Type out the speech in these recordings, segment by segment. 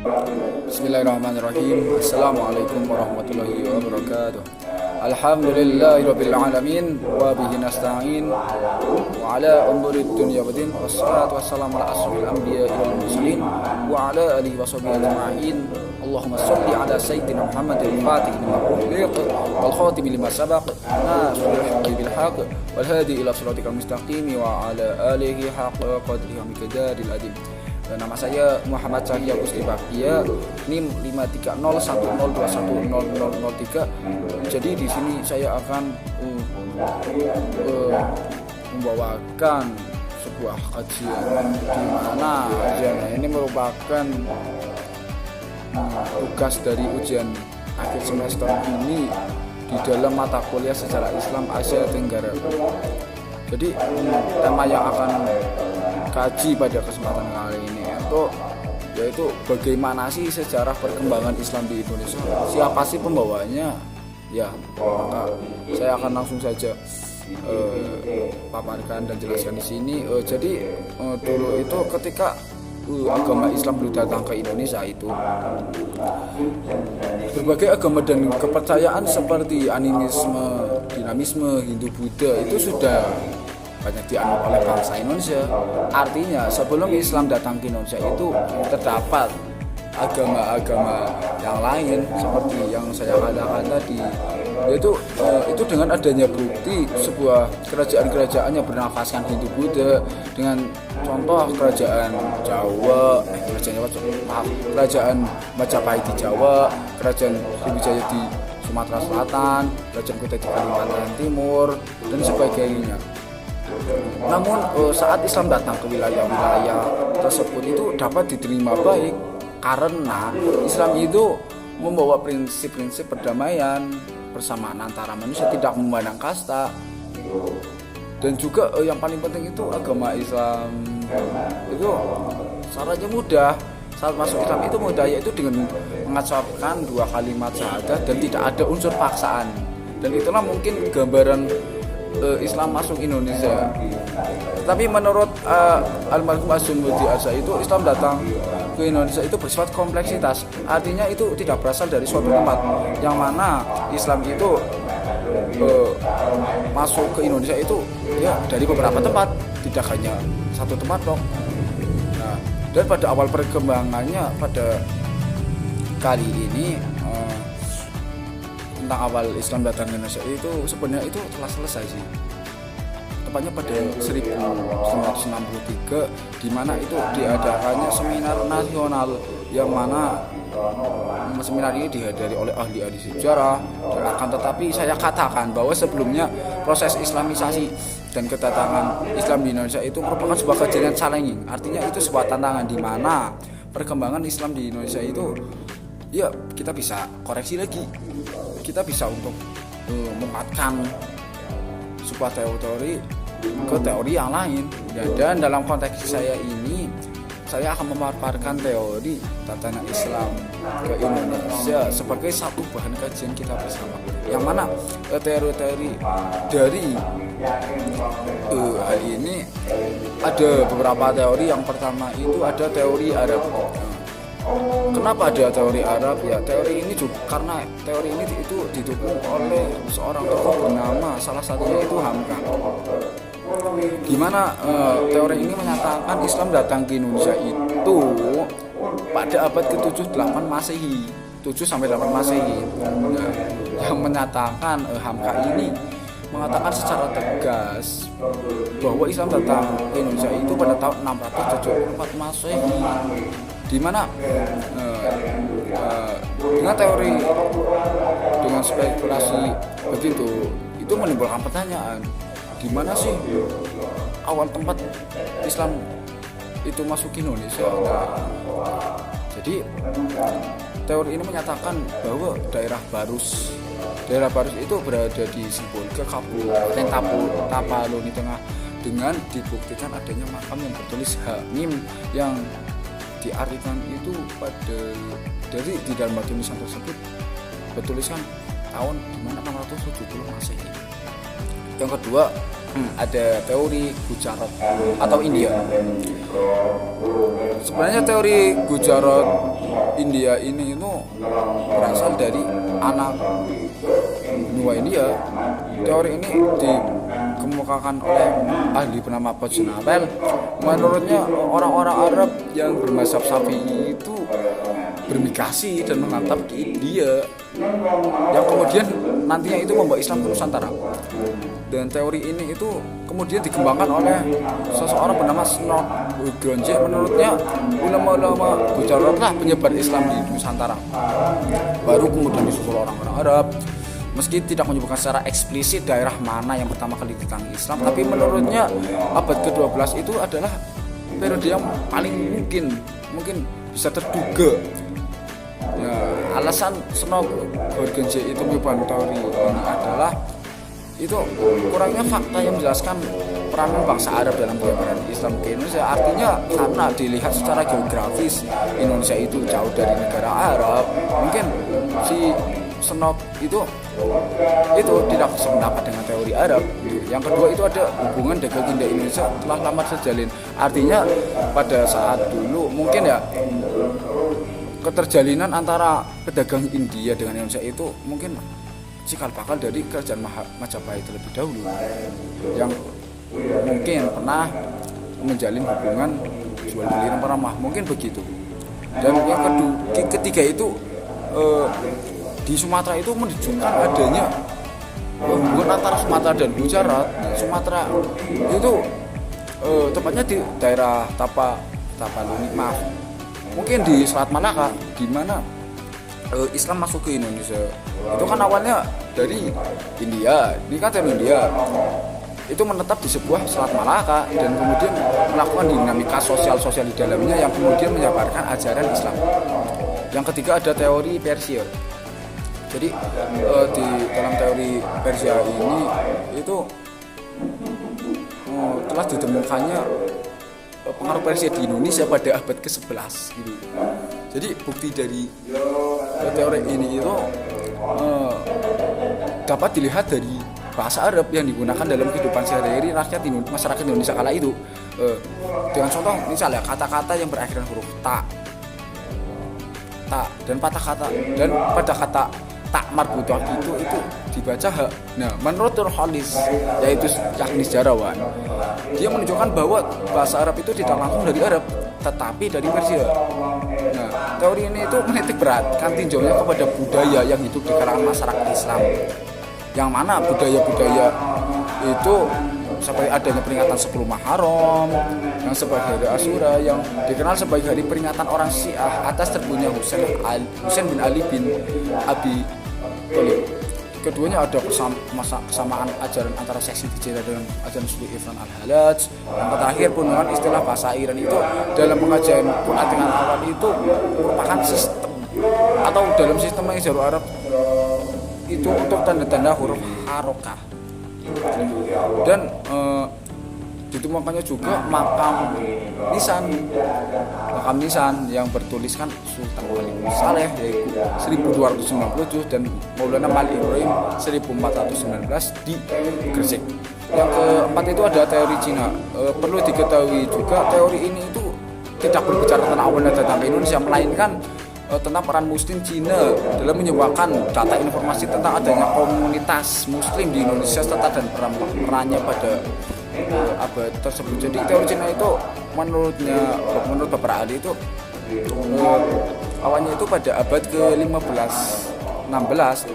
Bismillahirrahmanirrahim. Assalamualaikum warahmatullahi wabarakatuh. Alhamdulillahirabbil alamin wa bihi nasta'in wa ala umurid dunya waddin wassalatu wassalamu ala asrofil anbiya'i wal mursalin wa ala alihi washabihi ajma'in. Allahumma shalli ala sayyidina Muhammadil fatih lima ughliq wal khatim lima sabaq nasrul haqqi bil haqq wal hadi ila siratikal mustaqim wa ala alihi haqqa qadrihi wa miqdaril azim. Nama saya Muhammad Cahya Gusti Bagja, NIM 53010210003. Jadi di sini saya akan membawakan sebuah kajian di mana kajian ini merupakan tugas dari ujian akhir semester ini di dalam mata kuliah sejarah Islam Asia Tenggara. Jadi tema yang akan kaji pada kesempatan kali ini yaitu bagaimana sih sejarah perkembangan Islam di Indonesia, siapa sih pembawanya ya. Maka saya akan langsung saja paparkan dan jelaskan di sini. Jadi dulu itu ketika agama Islam belum datang ke Indonesia itu berbagai agama dan kepercayaan seperti animisme, dinamisme, Hindu, Buddha itu sudah banyak dianut oleh bangsa Indonesia. Artinya sebelum Islam datang ke Indonesia itu terdapat agama-agama yang lain seperti yang saya katakan tadi, yaitu itu dengan adanya bukti sebuah kerajaan-kerajaan yang bernafaskan Hindu, Buddha, dengan contoh kerajaan kerajaan Majapahit di Jawa, kerajaan Sriwijaya di Sumatera Selatan, kerajaan Kutai di Kalimantan Timur dan sebagainya. Namun saat Islam datang ke wilayah-wilayah tersebut itu dapat diterima baik karena Islam itu membawa prinsip-prinsip perdamaian, persamaan antara manusia, tidak memandang kasta. Dan juga yang paling penting itu agama Islam itu syaratnya mudah. Saat masuk Islam itu mudah, yaitu dengan mengucapkan 2 kalimat syahadat dan tidak ada unsur paksaan. Dan itulah mungkin gambaran Islam masuk Indonesia. Tapi menurut almarhum Asy'umuddin Asa itu Islam datang ke Indonesia itu bersifat kompleksitas. Artinya itu tidak berasal dari suatu tempat, yang mana Islam itu masuk ke Indonesia itu ya dari beberapa tempat, tidak hanya satu tempat loh. Nah, dan pada awal perkembangannya pada kali ini tentang awal Islam datang ke Indonesia itu sebenarnya itu telah selesai sih. Tepatnya pada 1963 di mana itu diadakannya seminar nasional, yang mana seminar ini dihadiri oleh ahli-ahli sejarah. Dan akan tetapi saya katakan bahwa sebelumnya proses Islamisasi dan kedatangan Islam di Indonesia itu merupakan sebuah kejadian challenging. Artinya itu sebuah tantangan di mana perkembangan Islam di Indonesia itu ya kita bisa koreksi lagi. Kita bisa untuk mematkan sebuah teori ke teori yang lain. Dan dalam konteks saya ini, saya akan memaparkan teori tatanan Islam ke Indonesia sebagai satu bahan kajian kita bersama. Yang mana teori-teori dari hal ini ada beberapa teori. Yang pertama itu ada teori Arab. Kenapa ada teori Arab? Ya, teori ini juga karena teori ini itu didukung oleh seorang tokoh bernama, salah satunya itu Hamka. Gimana teori ini menyatakan Islam datang ke Indonesia itu pada abad ke-7-8 Masehi, 7 sampai 8 Masehi. Nah, yang menyatakan Hamka ini mengatakan secara tegas bahwa Islam datang ke Indonesia itu pada tahun 674 Masehi. Di mana dengan teori, dengan spekulasi begitu, itu menimbulkan pertanyaan, di mana sih awal tempat Islam itu masuk ke Indonesia? Nah, jadi teori ini menyatakan bahwa daerah Barus itu berada di Sibolga, Kabupaten Tapaloni Tengah, dengan dibuktikan adanya makam yang bertulis Hamim yang diartikan itu dari di dalam batu nisan tersebut bertuliskan tahun dimana 670 Masehi. Yang kedua ada teori Gujarat atau India. Sebenarnya teori Gujarat India ini itu berasal dari anak benua India. Teori ini dikemukakan oleh ahli bernama Bajnapel. Menurutnya orang-orang Arab yang bermazhab Syafi'i itu bermigrasi dan menatap ke India, yang kemudian nantinya itu membawa Islam ke Nusantara. Dan teori ini itu kemudian dikembangkan oleh seseorang bernama Snod Gronje. Menurutnya ulama-ulama Gujarat lah penyebar Islam di Nusantara. Baru kemudian disusul orang-orang Arab. Meski tidak menyebutkan secara eksplisit daerah mana yang pertama kali ditangani Islam, tapi menurutnya abad ke-12 itu adalah periode yang paling mungkin bisa terduga. Ya, alasan Snod Gronje itu menyebutkan teori ini adalah itu kurangnya fakta yang menjelaskan peranan bangsa Arab dalam penyebaran Islam ke Indonesia. Artinya karena dilihat secara geografis Indonesia itu jauh dari negara Arab, mungkin si Snod itu tidak sependapat dengan teori Arab. Yang kedua itu ada hubungan dagang India Indonesia telah lama terjalin. Artinya pada saat dulu mungkin ya keterjalinan antara pedagang India dengan Indonesia itu mungkin cikal bakal dari kerajaan Majapahit terlebih dahulu, yang mungkin pernah menjalin hubungan jual beli rempah-rempah, mungkin begitu. Dan yang ketiga itu di Sumatera itu menunjukkan adanya hubungan antara Sumatera dan Gujarat. Sumatera itu tepatnya di daerah Tapanuli, mungkin di Selat Malaka, di mana Islam masuk ke Indonesia. Itu kan awalnya dari India, ini kan dari India. Itu menetap di sebuah Selat Malaka dan kemudian melakukan dinamika sosial di dalamnya yang kemudian menyebarkan ajaran Islam. Yang ketiga ada teori Persia. Jadi di dalam teori Persia ini itu telah ditemukannya pengaruh Persia di Indonesia pada abad ke-11 gitu. Jadi bukti dari teori ini itu dapat dilihat dari bahasa Arab yang digunakan dalam kehidupan sehari-hari masyarakat Indonesia kala itu. Dengan contoh misalnya kata-kata yang berakhiran huruf ta dan pada kata tak marbutah itu dibaca ha. Nah, menurut Nurholis, yaitu yakni sejarawan, dia menunjukkan bahwa bahasa Arab itu tidak langsung dari Arab, tetapi dari Persia. Nah, teori ini itu menitik beratkan tinjaunya kepada budaya yang hidup di kalangan masyarakat Islam, yang mana budaya-budaya itu seperti adanya peringatan 10 Muharram, yang sebagai hari Asyura, yang dikenal sebagai hari peringatan orang Syiah atas terbunuhnya Husain bin Ali bin Abi Thalib. Keduanya ada kesamaan ajaran antara seksi Hijrah dengan ajaran Sufi Ifran Al-Halaj. Yang terakhir, penggunaan istilah bahasa Iran itu dalam pengajian Quran dengan awal itu merupakan sistem atau dalam sistem Hijrah Arab itu untuk tanda-tanda huruf harokah. Dan ditemukannya juga makam nisan yang bertuliskan Sultan Halim Saleh yaitu 1297 dan Maulana Malik Ibrahim 1419 di Gresik. Yang keempat itu ada teori Cina. Perlu diketahui juga teori ini itu tidak berbicara tentang awalnya datang ke Indonesia, melainkan tentang peran Muslim Cina dalam menyebarkan data informasi tentang adanya komunitas Muslim di Indonesia serta dan perannya pada abad tersebut. Jadi teori Cina itu menurut beberapa ahli itu awalnya itu pada abad ke-15-16.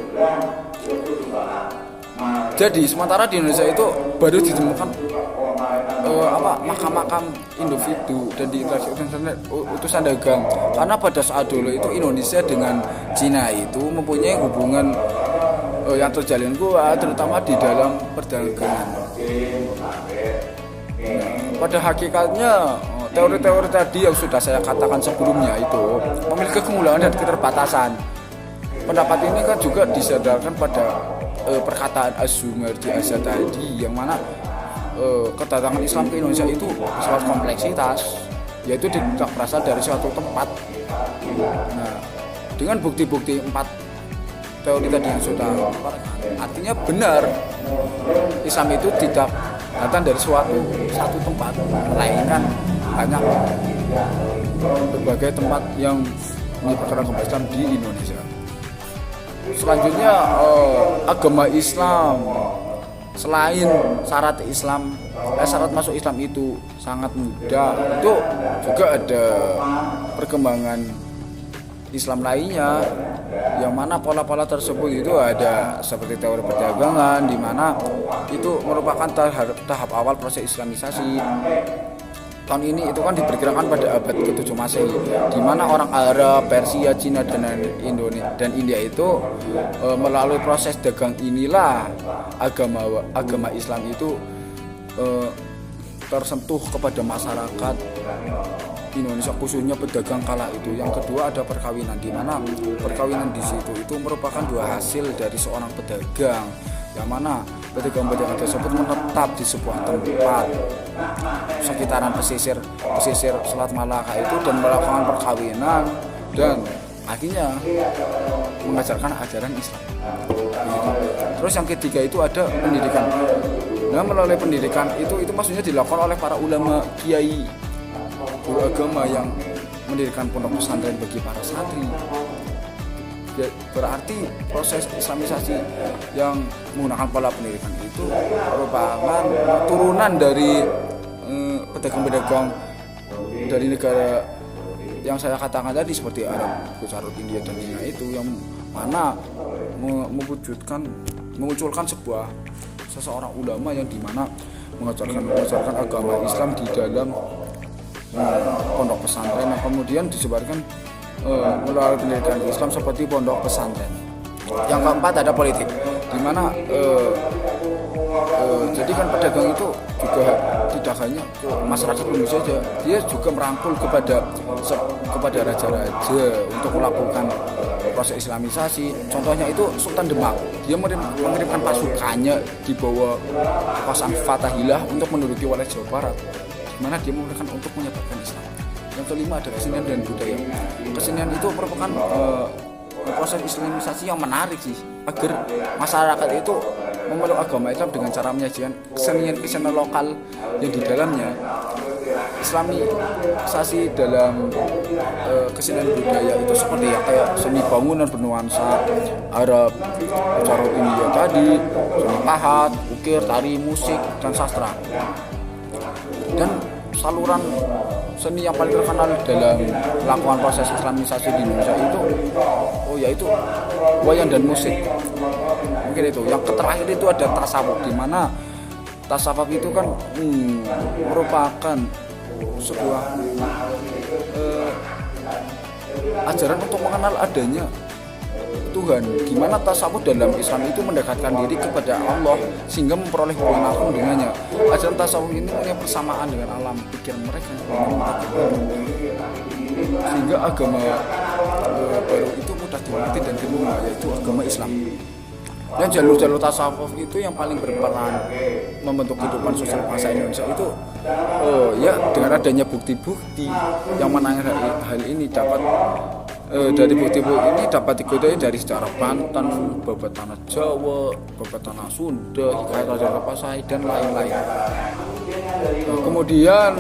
Jadi sementara di Indonesia itu baru ditemukan makam-makam individu dan diinteraksi utusan dagang, karena pada saat dulu itu Indonesia dengan Cina itu mempunyai hubungan yang terjalin kuat, terutama di dalam perdagangan. Pada hakikatnya teori-teori tadi yang sudah saya katakan sebelumnya itu memiliki kemuliaan dan keterbatasan. Pendapat ini kan juga disadarkan pada perkataan Az-Zumardi Azza tadi, yang mana kedatangan Islam ke Indonesia itu bersifat kompleksitas, yaitu tidak berasal dari suatu tempat. Nah, dengan bukti-bukti 4 teori tadi yang sudah artinya benar Islam itu tidak datang dari satu tempat, melainkan banyak berbagai tempat yang menyebarkan agama Islam di Indonesia. Selanjutnya agama Islam, selain syarat masuk Islam itu sangat mudah, itu juga ada perkembangan Islam lainnya, yang mana pola-pola tersebut itu ada seperti teori perdagangan, di mana itu merupakan tahap awal proses Islamisasi. Tahun ini itu kan diperkirakan pada abad ke-7 Masehi, di mana orang Arab, Persia, Cina dan India itu melalui proses dagang inilah agama Islam itu tersentuh kepada masyarakat Indonesia, khususnya pedagang kala itu. Yang kedua ada perkawinan, di mana perkawinan di situ itu merupakan dua hasil dari seorang pedagang, yang mana pedagang-pedagang tersebut menetap di sebuah tempat sekitaran pesisir Selat Malaka itu dan melakukan perkawinan dan akhirnya mengajarkan ajaran Islam. Terus yang ketiga itu ada pendidikan. Nah, melalui pendidikan itu maksudnya dilakukan oleh para ulama, kiai, guru agama yang mendirikan pondok pesantren bagi para santri. Berarti proses Islamisasi yang menggunakan pola pendidikan itu merupakan turunan dari pedagang-pedagang dari negara yang saya katakan tadi seperti Arab Saudi, India dan Cina itu, yang mana memunculkan seseorang ulama yang dimana mengajarkan agama Islam di dalam pondok pesantren yang kemudian disebarkan melalui pendidikan Islam seperti pondok pesantren. Yang keempat ada politik, di mana jadi kan pedagang itu juga tidak hanya ke masyarakat Indonesia saja, dia juga merangkul kepada raja-raja untuk melakukan proses Islamisasi. Contohnya itu Sultan Demak, dia mengirimkan pasukannya di bawah kekuasaan Fatahillah untuk menduduki wilayah Jawa Barat, di mana dia memberikan untuk menyebarkan Islam. Yang kelima ada kesenian dan budaya. Kesenian itu merupakan proses Islamisasi yang menarik sih, agar masyarakat itu memeluk agama Islam dengan cara menyajikan kesenian lokal yang di dalamnya Islamisasi dalam kesenian budaya itu seperti ya kayak seni bangunan bernuansa Arab, Saudi India tadi, seni pahat, ukir, tari, musik dan sastra. Dan saluran seni yang paling terkenal dalam melakukan proses Islamisasi di Indonesia itu yaitu wayang dan musik. Mungkin itu. Yang terakhir itu ada tasawuf, di mana tasawuf itu kan merupakan sebuah ajaran untuk mengenal adanya Tuhan, di mana tasawuf dalam Islam itu mendekatkan diri kepada Allah sehingga memperoleh hubungan langsung dengannya. Ajaran tasawuf ini punya persamaan dengan alam pikir mereka, sehingga agama baru itu mudah dimengerti dan dimengerti, yaitu agama Islam. Dan jalur-jalur tasawuf itu yang paling berperan membentuk kehidupan sosial bangsa Indonesia itu ya dengan adanya bukti-bukti yang menangani hal ini dari bukti-bukti ini dapat diketahui dari sejarah Banten, babat tanah Jawa, babat tanah Sunda, hikayat Raja Kapasai dan lain-lain. Kemudian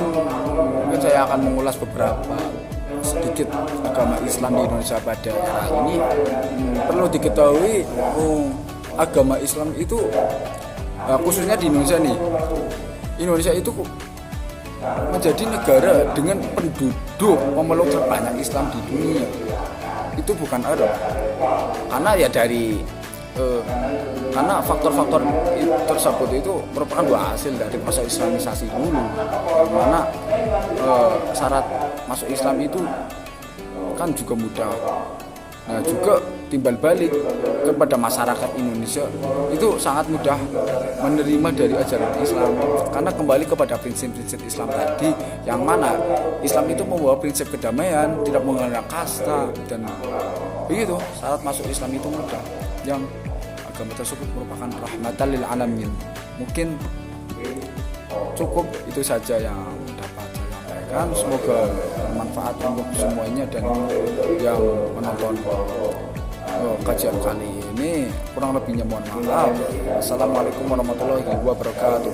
mungkin saya akan mengulas beberapa sedikit agama Islam di Indonesia pada era ini. Perlu diketahui agama Islam itu khususnya di Indonesia nih. Indonesia itu menjadi negara dengan penduduk pemeluk terbanyak Islam di dunia. Itu bukan Arab, karena ya karena faktor-faktor tersebut itu merupakan dua hasil dari proses Islamisasi dulu, di mana syarat masuk Islam itu kan juga mudah. Nah, juga timbal balik kepada masyarakat Indonesia itu sangat mudah menerima dari ajaran Islam, karena kembali kepada prinsip-prinsip Islam tadi, yang mana Islam itu membawa prinsip kedamaian, tidak mengenal kasta, dan begitu syarat masuk Islam itu mudah. Yang agama tersebut merupakan rahmatan lil alamin. Mungkin cukup itu saja yang dapat saya sampaikan. Semoga bermanfaat untuk semuanya dan yang menonton kajian kali ini. Kurang lebihnya mohon maaf. Assalamualaikum warahmatullahi wabarakatuh.